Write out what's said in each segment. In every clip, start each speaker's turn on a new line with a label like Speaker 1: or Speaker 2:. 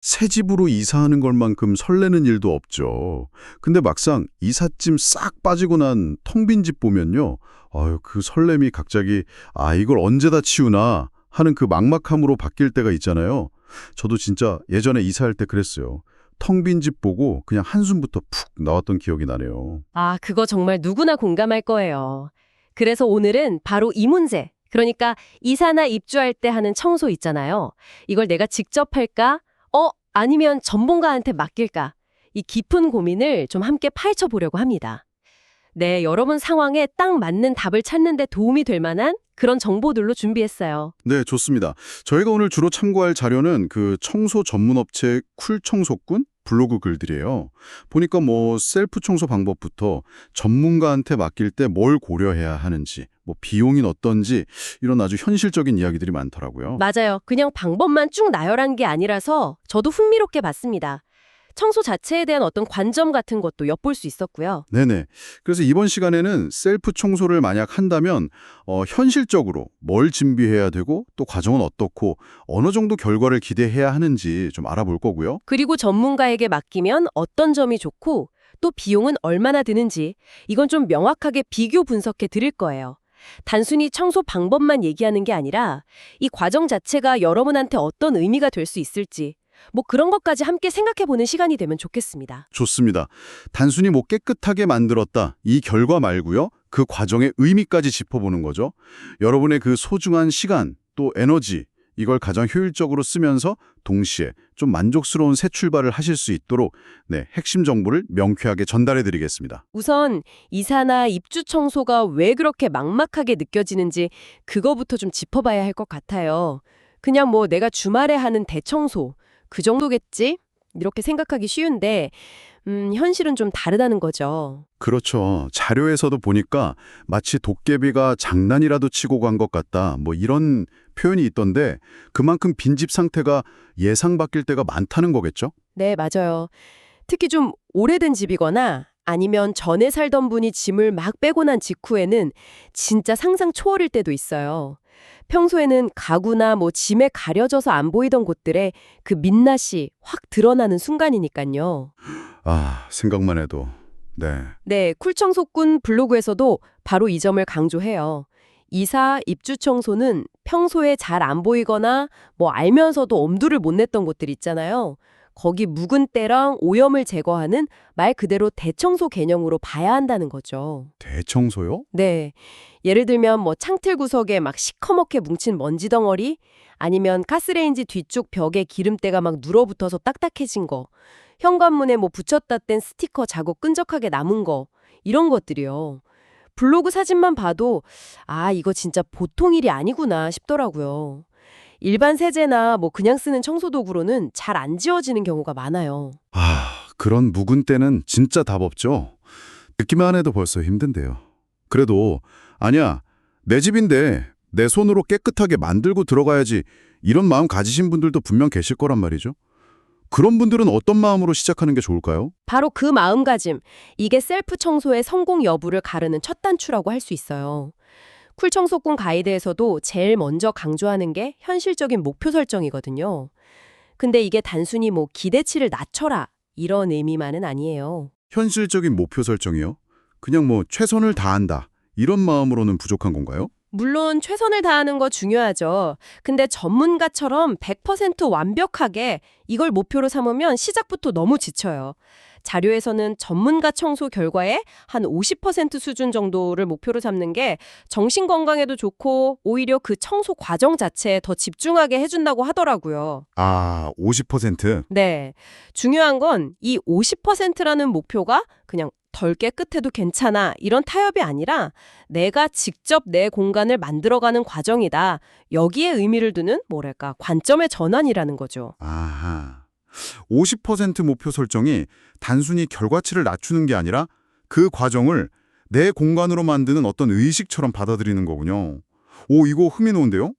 Speaker 1: 새 집으로 이사하는 것만큼 설레는 일도 없죠. 근데 막상 이삿짐 싹 빠지고 난 텅 빈 집 보면요. 아유, 그 설렘이 갑자기 이걸 언제 다 치우나 하는 그 막막함으로 바뀔 때가 있잖아요. 저도 진짜 예전에 이사할 때 그랬어요. 텅 빈 집 보고 그냥 한숨부터 푹 나왔던 기억이 나네요.
Speaker 2: 아, 그거 정말 누구나 공감할 거예요. 그래서 오늘은 바로 이 문제, 그러니까 이사나 입주할 때 하는 청소 있잖아요. 이걸 내가 직접 할까? 아니면 전문가한테 맡길까? 이 깊은 고민을 좀 함께 파헤쳐 보려고 합니다. 네, 여러분 상황에 딱 맞는 답을 찾는 데 도움이 될 만한 그런 정보들로 준비했어요.
Speaker 1: 네, 좋습니다. 저희가 오늘 주로 참고할 자료는 그 청소 전문 업체 쿨청소꾼 블로그 글들이에요. 보니까 뭐 셀프 청소 방법부터 전문가한테 맡길 때 뭘 고려해야 하는지, 뭐 비용인 어떤지 이런 아주 현실적인 이야기들이 많더라고요.
Speaker 2: 맞아요. 그냥 방법만 쭉 나열한 게 아니라서 저도 흥미롭게 봤습니다. 청소 자체에 대한 어떤 관점 같은 것도 엿볼 수 있었고요.
Speaker 1: 네네. 그래서 이번 시간에는 셀프 청소를 만약 한다면 현실적으로 뭘 준비해야 되고 또 과정은 어떻고 어느 정도 결과를 기대해야 하는지 좀 알아볼 거고요.
Speaker 2: 그리고 전문가에게 맡기면 어떤 점이 좋고 또 비용은 얼마나 드는지 이건 좀 명확하게 비교 분석해 드릴 거예요. 단순히 청소 방법만 얘기하는 게 아니라 이 과정 자체가 여러분한테 어떤 의미가 될 수 있을지 뭐 그런 것까지 함께 생각해보는 시간이 되면 좋겠습니다.
Speaker 1: 좋습니다. 단순히 뭐 깨끗하게 만들었다 이 결과 말고요. 그 과정의 의미까지 짚어보는 거죠. 여러분의 그 소중한 시간 또 에너지 이걸 가장 효율적으로 쓰면서 동시에 좀 만족스러운 새 출발을 하실 수 있도록 핵심 정보를 명쾌하게 전달해 드리겠습니다.
Speaker 2: 우선 이사나 입주 청소가 왜 그렇게 막막하게 느껴지는지 그거부터 좀 짚어봐야 할 것 같아요. 그냥 뭐 내가 주말에 하는 대청소 그 정도겠지? 이렇게 생각하기 쉬운데 현실은 좀 다르다는 거죠.
Speaker 1: 그렇죠. 자료에서도 보니까 마치 도깨비가 장난이라도 치고 간 것 같다. 뭐 이런 표현이 있던데 그만큼 빈집 상태가 예상 바뀔 때가 많다는 거겠죠?
Speaker 2: 네, 맞아요. 특히 좀 오래된 집이거나 아니면 전에 살던 분이 짐을 막 빼고 난 직후에는 진짜 상상 초월일 때도 있어요. 평소에는 가구나 뭐 짐에 가려져서 안 보이던 곳들에 그 민낯이 확 드러나는 순간이니까요.
Speaker 1: 생각만 해도. 네.
Speaker 2: 네, 쿨청소꾼 블로그에서도 바로 이 점을 강조해요. 이사, 입주 청소는 평소에 잘 안 보이거나 뭐 알면서도 엄두를 못 냈던 곳들 있잖아요. 거기 묵은 때랑 오염을 제거하는 말 그대로 대청소 개념으로 봐야 한다는 거죠.
Speaker 1: 대청소요?
Speaker 2: 네. 예를 들면 뭐 창틀 구석에 막 시커멓게 뭉친 먼지 덩어리 아니면 가스레인지 뒤쪽 벽에 기름때가 막 눌어붙어서 딱딱해진 거 현관문에 뭐 붙였다 뗀 스티커 자국 끈적하게 남은 거 이런 것들이요. 블로그 사진만 봐도 이거 진짜 보통 일이 아니구나 싶더라고요. 일반 세제나 뭐 그냥 쓰는 청소도구로는 잘 안 지워지는 경우가 많아요.
Speaker 1: 그런 묵은 때는 진짜 답 없죠. 듣기만 해도 벌써 힘든데요. 그래도 아니야, 내 집인데 내 손으로 깨끗하게 만들고 들어가야지 이런 마음 가지신 분들도 분명 계실 거란 말이죠. 그런 분들은 어떤 마음으로 시작하는 게 좋을까요?
Speaker 2: 바로 그 마음가짐, 이게 셀프 청소의 성공 여부를 가르는 첫 단추라고 할 수 있어요. 쿨청소꾼 가이드에서도 제일 먼저 강조하는 게 현실적인 목표 설정이거든요. 근데 이게 단순히 뭐 기대치를 낮춰라 이런 의미만은 아니에요.
Speaker 1: 현실적인 목표 설정이요? 그냥 뭐 최선을 다한다. 이런 마음으로는 부족한 건가요?
Speaker 2: 물론 최선을 다하는 거 중요하죠. 근데 전문가처럼 100% 완벽하게 이걸 목표로 삼으면 시작부터 너무 지쳐요. 자료에서는 전문가 청소 결과의 한 50% 수준 정도를 목표로 삼는 게 정신 건강에도 좋고 오히려 그 청소 과정 자체에 더 집중하게 해준다고 하더라고요.
Speaker 1: 50%?
Speaker 2: 네. 중요한 건 이 50%라는 목표가 그냥 덜 깨끗해도 괜찮아 이런 타협이 아니라 내가 직접 내 공간을 만들어가는 과정이다. 여기에 의미를 두는 뭐랄까 관점의 전환이라는 거죠.
Speaker 1: 50% 목표 설정이 단순히 결과치를 낮추는 게 아니라 그 과정을 내 공간으로 만드는 어떤 의식처럼 받아들이는 거군요. 이거 흥미로운데요?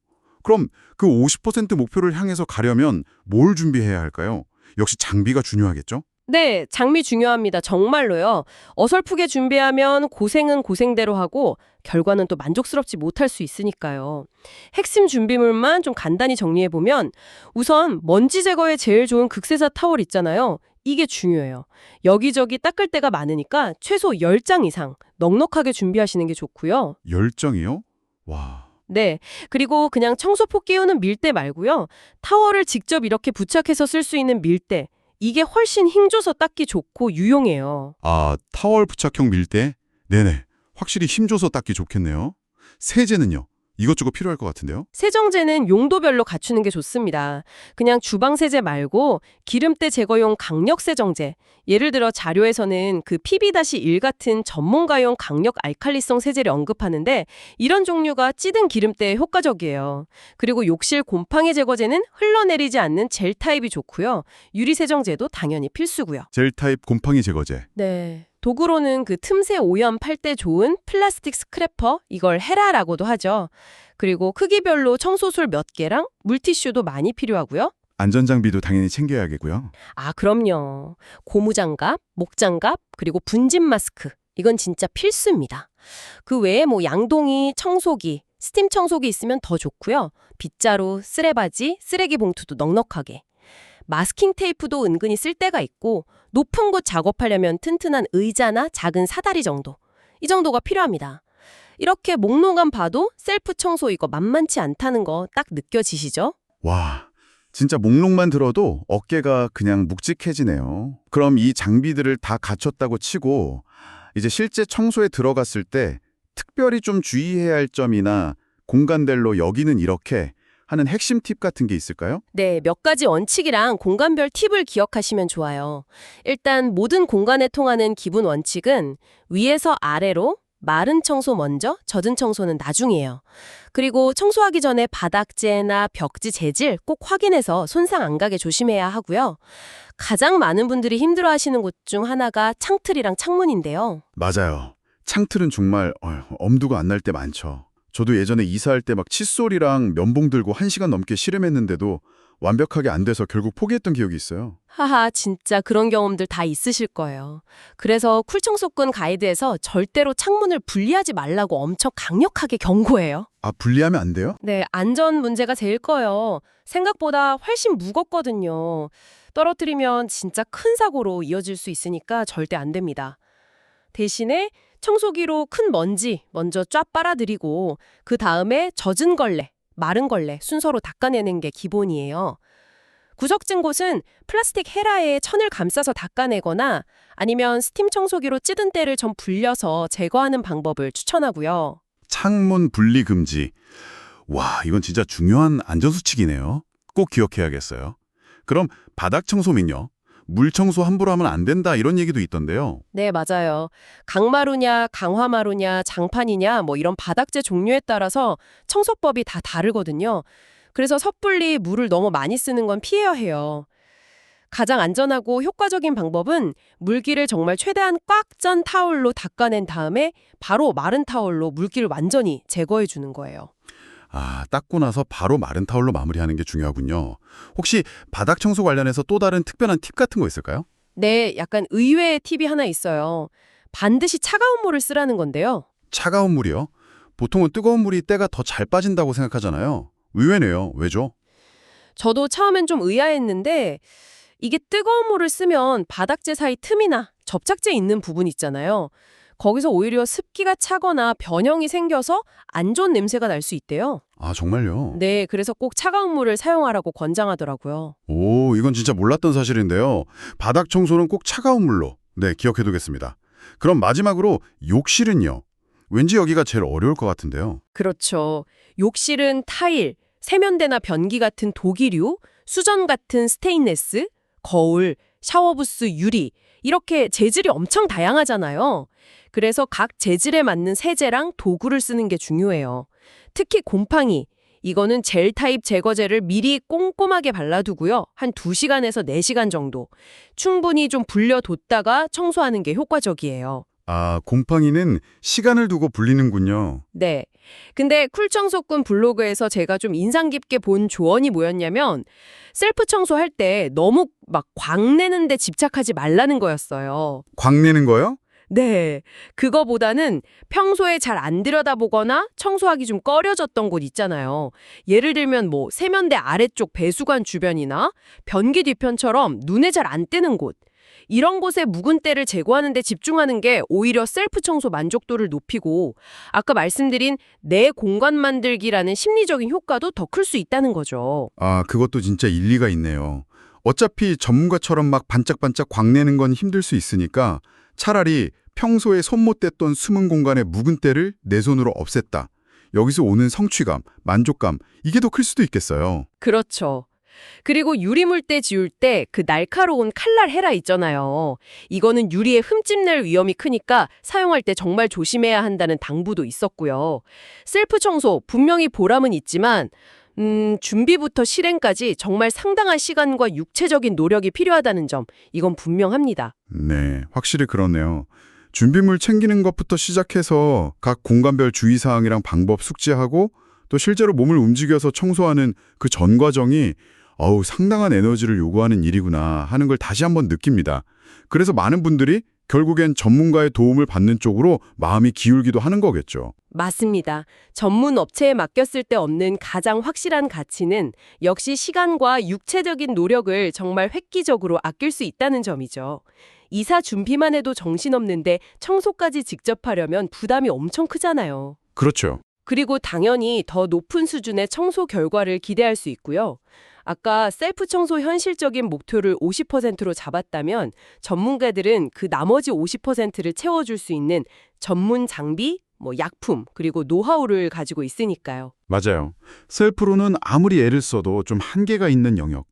Speaker 1: 그럼 그 50% 목표를 향해서 가려면 뭘 준비해야 할까요? 역시 장비가 중요하겠죠?
Speaker 2: 네, 장미 중요합니다. 정말로요. 어설프게 준비하면 고생은 고생대로 하고 결과는 또 만족스럽지 못할 수 있으니까요. 핵심 준비물만 좀 간단히 정리해보면 우선 먼지 제거에 제일 좋은 극세사 타월 있잖아요. 이게 중요해요. 여기저기 닦을 데가 많으니까 최소 10장 이상 넉넉하게 준비하시는 게 좋고요.
Speaker 1: 열정이요? 와.
Speaker 2: 네. 그리고 그냥 청소포 끼우는 밀대 말고요. 타월을 직접 이렇게 부착해서 쓸 수 있는 밀대. 이게 훨씬 힘줘서 닦기 좋고 유용해요.
Speaker 1: 아, 타월 부착형 밀대? 네네. 확실히 힘줘서 닦기 좋겠네요. 세제는요? 이것저것 필요할 것 같은데요?
Speaker 2: 세정제는 용도별로 갖추는 게 좋습니다. 그냥 주방 세제 말고 기름때 제거용 강력 세정제. 예를 들어 자료에서는 그 PB-1 같은 전문가용 강력 알칼리성 세제를 언급하는데 이런 종류가 찌든 기름때에 효과적이에요. 그리고 욕실 곰팡이 제거제는 흘러내리지 않는 젤 타입이 좋고요. 유리 세정제도 당연히 필수고요.
Speaker 1: 젤 타입 곰팡이 제거제.
Speaker 2: 네. 도구로는 그 틈새 오염 팔 때 좋은 플라스틱 스크래퍼, 이걸 헤라라고도 하죠. 그리고 크기별로 청소술 몇 개랑 물티슈도 많이 필요하고요.
Speaker 1: 안전장비도 당연히 챙겨야겠고요.
Speaker 2: 아, 그럼요. 고무장갑, 목장갑, 그리고 분진 마스크. 이건 진짜 필수입니다. 그 외에 뭐 양동이, 청소기, 스팀 청소기 있으면 더 좋고요. 빗자루, 쓰레바지, 쓰레기 봉투도 넉넉하게. 마스킹 테이프도 은근히 쓸 때가 있고 높은 곳 작업하려면 튼튼한 의자나 작은 사다리 정도. 이 정도가 필요합니다. 이렇게 목록만 봐도 셀프 청소 이거 만만치 않다는 거 딱 느껴지시죠?
Speaker 1: 와, 진짜 목록만 들어도 어깨가 그냥 묵직해지네요. 그럼 이 장비들을 다 갖췄다고 치고 이제 실제 청소에 들어갔을 때 특별히 좀 주의해야 할 점이나 공간별로 여기는 이렇게 하는 핵심 팁 같은 게 있을까요?
Speaker 2: 네, 몇 가지 원칙이랑 공간별 팁을 기억하시면 좋아요. 일단 모든 공간에 통하는 기본 원칙은 위에서 아래로 마른 청소 먼저, 젖은 청소는 나중이에요. 그리고 청소하기 전에 바닥재나 벽지 재질 꼭 확인해서 손상 안 가게 조심해야 하고요. 가장 많은 분들이 힘들어하시는 곳 중 하나가 창틀이랑 창문인데요.
Speaker 1: 맞아요. 창틀은 정말 엄두가 안 날 때 많죠. 저도 예전에 이사할 때 막 칫솔이랑 면봉 들고 1시간 넘게 씨름했는데도 완벽하게 안 돼서 결국 포기했던 기억이 있어요.
Speaker 2: 하하, 진짜 그런 경험들 다 있으실 거예요. 그래서 쿨청소꾼 가이드에서 절대로 창문을 분리하지 말라고 엄청 강력하게 경고해요.
Speaker 1: 아, 분리하면 안 돼요?
Speaker 2: 네, 안전 문제가 제일 커요. 생각보다 훨씬 무겁거든요. 떨어뜨리면 진짜 큰 사고로 이어질 수 있으니까 절대 안 됩니다. 대신에 청소기로 큰 먼지 먼저 쫙 빨아들이고 그 다음에 젖은 걸레, 마른 걸레 순서로 닦아내는 게 기본이에요. 구석진 곳은 플라스틱 헤라에 천을 감싸서 닦아내거나 아니면 스팀 청소기로 찌든 때를 좀 불려서 제거하는 방법을 추천하고요.
Speaker 1: 창문 분리 금지. 와, 이건 진짜 중요한 안전수칙이네요. 꼭 기억해야겠어요. 그럼 바닥 청소는요? 물 청소 함부로 하면 안 된다 이런 얘기도 있던데요.
Speaker 2: 네, 맞아요. 강마루냐, 강화마루냐, 장판이냐 뭐 이런 바닥재 종류에 따라서 청소법이 다 다르거든요. 그래서 섣불리 물을 너무 많이 쓰는 건 피해야 해요. 가장 안전하고 효과적인 방법은 물기를 정말 최대한 꽉 짠 타올로 닦아낸 다음에 바로 마른 타올로 물기를 완전히 제거해 주는 거예요.
Speaker 1: 아, 닦고 나서 바로 마른 타올로 마무리하는 게 중요하군요. 혹시 바닥 청소 관련해서 또 다른 특별한 팁 같은 거 있을까요?
Speaker 2: 네, 약간 의외의 팁이 하나 있어요. 반드시 차가운 물을 쓰라는 건데요.
Speaker 1: 차가운 물이요? 보통은 뜨거운 물이 때가 더 잘 빠진다고 생각하잖아요. 의외네요. 왜죠?
Speaker 2: 저도 처음엔 좀 의아했는데 이게 뜨거운 물을 쓰면 바닥재 사이 틈이나 접착제 있는 부분 있잖아요. 거기서 오히려 습기가 차거나 변형이 생겨서 안 좋은 냄새가 날 수 있대요.
Speaker 1: 아, 정말요?
Speaker 2: 네, 그래서 꼭 차가운 물을 사용하라고 권장하더라고요.
Speaker 1: 오, 이건 진짜 몰랐던 사실인데요. 바닥 청소는 꼭 차가운 물로. 네, 기억해두겠습니다. 그럼 마지막으로 욕실은요? 왠지 여기가 제일 어려울 것 같은데요.
Speaker 2: 그렇죠. 욕실은 타일, 세면대나 변기 같은 도기류, 수전 같은 스테인레스, 거울, 샤워부스 유리 이렇게 재질이 엄청 다양하잖아요. 그래서 각 재질에 맞는 세제랑 도구를 쓰는 게 중요해요. 특히 곰팡이, 이거는 젤 타입 제거제를 미리 꼼꼼하게 발라두고요. 한 2시간에서 4시간 정도. 충분히 좀 불려뒀다가 청소하는 게 효과적이에요.
Speaker 1: 아, 곰팡이는 시간을 두고 불리는군요.
Speaker 2: 네. 근데 쿨청소꾼 블로그에서 제가 좀 인상 깊게 본 조언이 뭐였냐면 셀프 청소할 때 너무 막 광내는 데 집착하지 말라는 거였어요.
Speaker 1: 광내는 거요?
Speaker 2: 네, 그거보다는 평소에 잘 안 들여다보거나 청소하기 좀 꺼려졌던 곳 있잖아요. 예를 들면 뭐 세면대 아래쪽 배수관 주변이나 변기 뒤편처럼 눈에 잘 안 띄는 곳. 이런 곳에 묵은 때를 제거하는 데 집중하는 게 오히려 셀프 청소 만족도를 높이고 아까 말씀드린 내 공간 만들기라는 심리적인 효과도 더 클 수 있다는 거죠.
Speaker 3: 아, 그것도 진짜 일리가 있네요. 어차피 전문가처럼 막 반짝반짝 광내는 건 힘들 수 있으니까 차라리 평소에 손 못 댔던 숨은 공간의 묵은 때를 내 손으로 없앴다. 여기서 오는 성취감, 만족감, 이게 더 클 수도 있겠어요.
Speaker 2: 그렇죠. 그리고 유리물때 지울 때 그 날카로운 칼날 헤라 있잖아요. 이거는 유리에 흠집 낼 위험이 크니까 사용할 때 정말 조심해야 한다는 당부도 있었고요. 셀프 청소 분명히 보람은 있지만 준비부터 실행까지 정말 상당한 시간과 육체적인 노력이 필요하다는 점, 이건 분명합니다.
Speaker 3: 네, 확실히 그러네요. 준비물 챙기는 것부터 시작해서 각 공간별 주의사항이랑 방법 숙지하고 또 실제로 몸을 움직여서 청소하는 그 전 과정이 상당한 에너지를 요구하는 일이구나 하는 걸 다시 한번 느낍니다. 그래서 많은 분들이 결국엔 전문가의 도움을 받는 쪽으로 마음이 기울기도 하는 거겠죠.
Speaker 2: 맞습니다. 전문 업체에 맡겼을 때 얻는 가장 확실한 가치는 역시 시간과 육체적인 노력을 정말 획기적으로 아낄 수 있다는 점이죠. 이사 준비만 해도 정신없는데 청소까지 직접 하려면 부담이 엄청 크잖아요.
Speaker 3: 그렇죠.
Speaker 2: 그리고 당연히 더 높은 수준의 청소 결과를 기대할 수 있고요. 아까 셀프 청소 현실적인 목표를 50%로 잡았다면 전문가들은 그 나머지 50%를 채워줄 수 있는 전문 장비, 약품, 그리고 노하우를 가지고 있으니까요.
Speaker 3: 맞아요. 셀프로는 아무리 애를 써도 좀 한계가 있는 영역.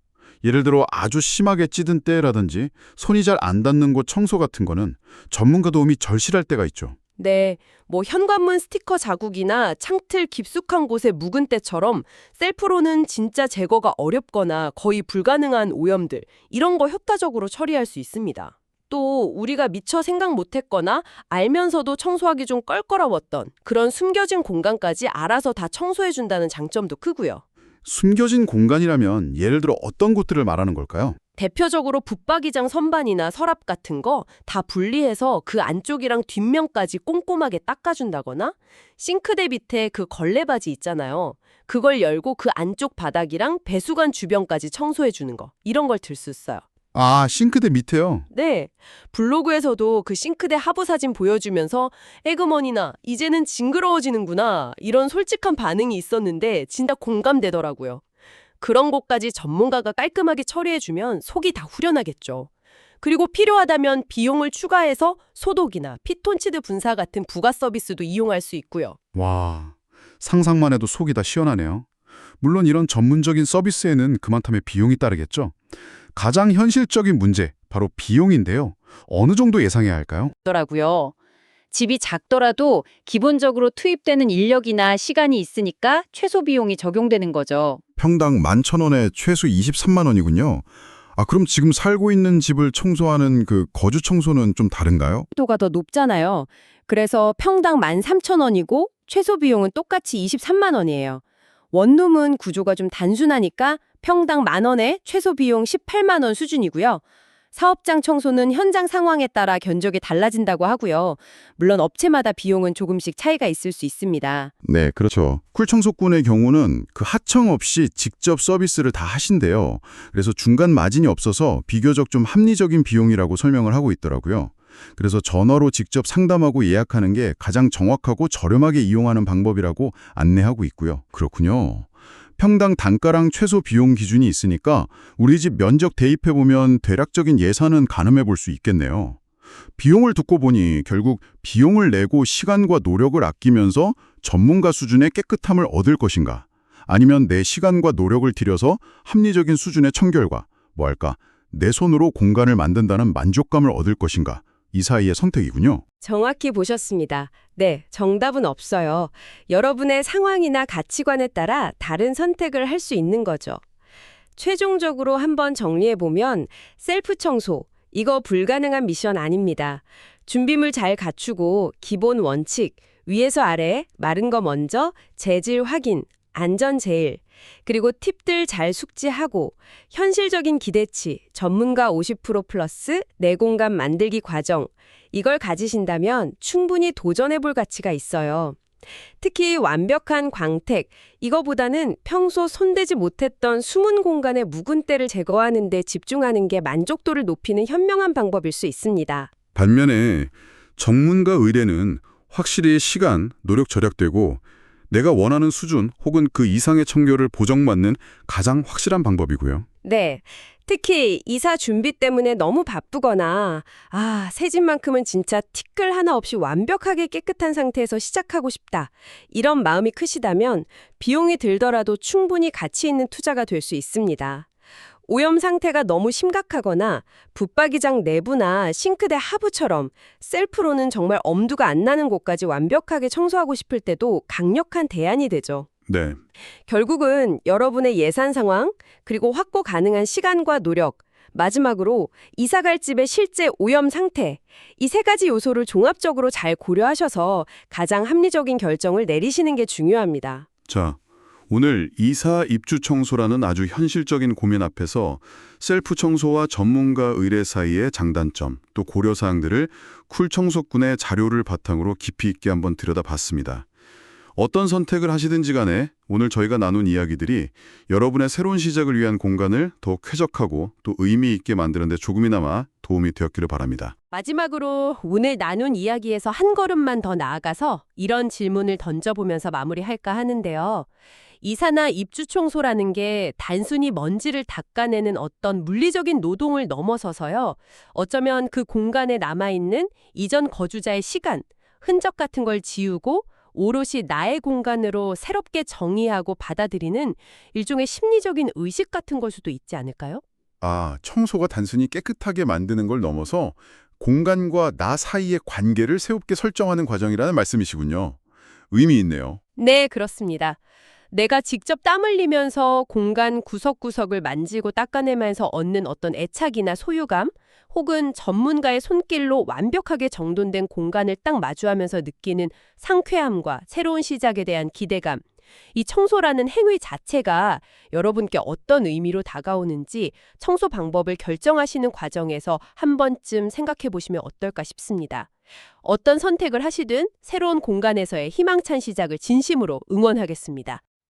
Speaker 3: 예를 들어 아주 심하게 찌든 때라든지 손이 잘 안 닿는 곳 청소 같은 거는 전문가 도움이 절실할 때가 있죠.
Speaker 2: 네, 현관문 스티커 자국이나 창틀 깊숙한 곳의 묵은 때처럼 셀프로는 진짜 제거가 어렵거나 거의 불가능한 오염들, 이런 거 효과적으로 처리할 수 있습니다. 또 우리가 미처 생각 못했거나 알면서도 청소하기 좀 껄끄러웠던 그런 숨겨진 공간까지 알아서 다 청소해준다는 장점도 크고요.
Speaker 3: 숨겨진 공간이라면 예를 들어 어떤 곳들을 말하는 걸까요?
Speaker 2: 대표적으로 붙박이장 선반이나 서랍 같은 거 다 분리해서 그 안쪽이랑 뒷면까지 꼼꼼하게 닦아준다거나 싱크대 밑에 그 걸레바지 있잖아요. 그걸 열고 그 안쪽 바닥이랑 배수관 주변까지 청소해주는 거. 이런 걸 들 수 있어요.
Speaker 3: 아, 싱크대 밑에요?
Speaker 2: 네, 블로그에서도 그 싱크대 하부 사진 보여주면서 에그머니나 이제는 징그러워지는구나 이런 솔직한 반응이 있었는데 진짜 공감되더라고요. 그런 곳까지 전문가가 깔끔하게 처리해주면 속이 다 후련하겠죠. 그리고 필요하다면 비용을 추가해서 소독이나 피톤치드 분사 같은 부가 서비스도 이용할 수 있고요.
Speaker 3: 와, 상상만 해도 속이 다 시원하네요. 물론 이런 전문적인 서비스에는 그만큼의 비용이 따르겠죠. 가장 현실적인 문제, 바로 비용인데요. 어느 정도 예상해야 할까요?
Speaker 4: 더라고요. 집이 작더라도 기본적으로 투입되는 인력이나 시간이 있으니까 최소 비용이 적용되는 거죠.
Speaker 3: 평당 11,000원에 최소 23만 원이군요. 아, 그럼 지금 살고 있는 집을 청소하는 그 거주 청소는 좀 다른가요?
Speaker 2: 도가 더 높잖아요. 그래서 평당 13,000원이고 최소 비용은 똑같이 23만 원이에요. 원룸은 구조가 좀 단순하니까 평당 10,000원에 최소 비용 18만 원 수준이고요. 사업장 청소는 현장 상황에 따라 견적이 달라진다고 하고요. 물론 업체마다 비용은 조금씩 차이가 있을 수 있습니다.
Speaker 3: 네, 그렇죠. 쿨청소꾼의 경우는 그 하청 없이 직접 서비스를 다 하신대요. 그래서 중간 마진이 없어서 비교적 좀 합리적인 비용이라고 설명을 하고 있더라고요. 그래서 전화로 직접 상담하고 예약하는 게 가장 정확하고 저렴하게 이용하는 방법이라고 안내하고 있고요. 그렇군요. 평당 단가랑 최소 비용 기준이 있으니까 우리 집 면적 대입해보면 대략적인 예산은 가늠해 볼 수 있겠네요. 비용을 듣고 보니 결국 비용을 내고 시간과 노력을 아끼면서 전문가 수준의 깨끗함을 얻을 것인가, 아니면 내 시간과 노력을 들여서 합리적인 수준의 청결과, 내 손으로 공간을 만든다는 만족감을 얻을 것인가, 이 사이의 선택이군요.
Speaker 2: 정확히 보셨습니다. 네, 정답은 없어요. 여러분의 상황이나 가치관에 따라 다른 선택을 할 수 있는 거죠. 최종적으로 한번 정리해보면 셀프 청소, 이거 불가능한 미션 아닙니다. 준비물 잘 갖추고 기본 원칙, 위에서 아래, 마른 거 먼저, 재질 확인, 안전 제일, 그리고 팁들 잘 숙지하고 현실적인 기대치, 전문가 50% 플러스 내공감 만들기 과정 이걸 가지신다면 충분히 도전해볼 가치가 있어요. 특히 완벽한 광택, 이거보다는 평소 손대지 못했던 숨은 공간의 묵은 때를 제거하는 데 집중하는 게 만족도를 높이는 현명한 방법일 수 있습니다.
Speaker 3: 반면에 전문가 의뢰는 확실히 시간, 노력 절약되고 내가 원하는 수준 혹은 그 이상의 청결을 보장받는 가장 확실한 방법이고요.
Speaker 2: 네. 특히 이사 준비 때문에 너무 바쁘거나 새 집만큼은 진짜 티끌 하나 없이 완벽하게 깨끗한 상태에서 시작하고 싶다. 이런 마음이 크시다면 비용이 들더라도 충분히 가치 있는 투자가 될 수 있습니다. 오염 상태가 너무 심각하거나 붙박이장 내부나 싱크대 하부처럼 셀프로는 정말 엄두가 안 나는 곳까지 완벽하게 청소하고 싶을 때도 강력한 대안이 되죠.
Speaker 3: 네.
Speaker 2: 결국은 여러분의 예산 상황, 그리고 확보 가능한 시간과 노력, 마지막으로 이사갈 집의 실제 오염 상태, 이 세 가지 요소를 종합적으로 잘 고려하셔서 가장 합리적인 결정을 내리시는 게 중요합니다.
Speaker 3: 자, 오늘 이사 입주 청소라는 아주 현실적인 고민 앞에서 셀프 청소와 전문가 의뢰 사이의 장단점, 또 고려사항들을 쿨 청소꾼의 자료를 바탕으로 깊이 있게 한번 들여다봤습니다. 어떤 선택을 하시든지 간에 오늘 저희가 나눈 이야기들이 여러분의 새로운 시작을 위한 공간을 더욱 쾌적하고 또 의미 있게 만드는 데 조금이나마 도움이 되었기를 바랍니다.
Speaker 2: 마지막으로 오늘 나눈 이야기에서 한 걸음만 더 나아가서 이런 질문을 던져보면서 마무리할까 하는데요. 이사나 입주 청소라는 게 단순히 먼지를 닦아내는 어떤 물리적인 노동을 넘어서서요. 어쩌면 그 공간에 남아있는 이전 거주자의 시간, 흔적 같은 걸 지우고 오롯이 나의 공간으로 새롭게 정의하고 받아들이는 일종의 심리적인 의식 같은 걸 수도 있지 않을까요?
Speaker 3: 청소가 단순히 깨끗하게 만드는 걸 넘어서 공간과 나 사이의 관계를 새롭게 설정하는 과정이라는 말씀이시군요. 의미 있네요.
Speaker 2: 네, 그렇습니다. 내가 직접 땀 흘리면서 공간 구석구석을 만지고 닦아내면서 얻는 어떤 애착이나 소유감, 혹은 전문가의 손길로 완벽하게 정돈된 공간을 딱 마주하면서 느끼는 상쾌함과 새로운 시작에 대한 기대감, 이 청소라는 행위 자체가 여러분께 어떤 의미로 다가오는지 청소 방법을 결정하시는 과정에서 한 번쯤 생각해 보시면 어떨까 싶습니다. 어떤 선택을 하시든 새로운 공간에서의 희망찬 시작을 진심으로 응원하겠습니다.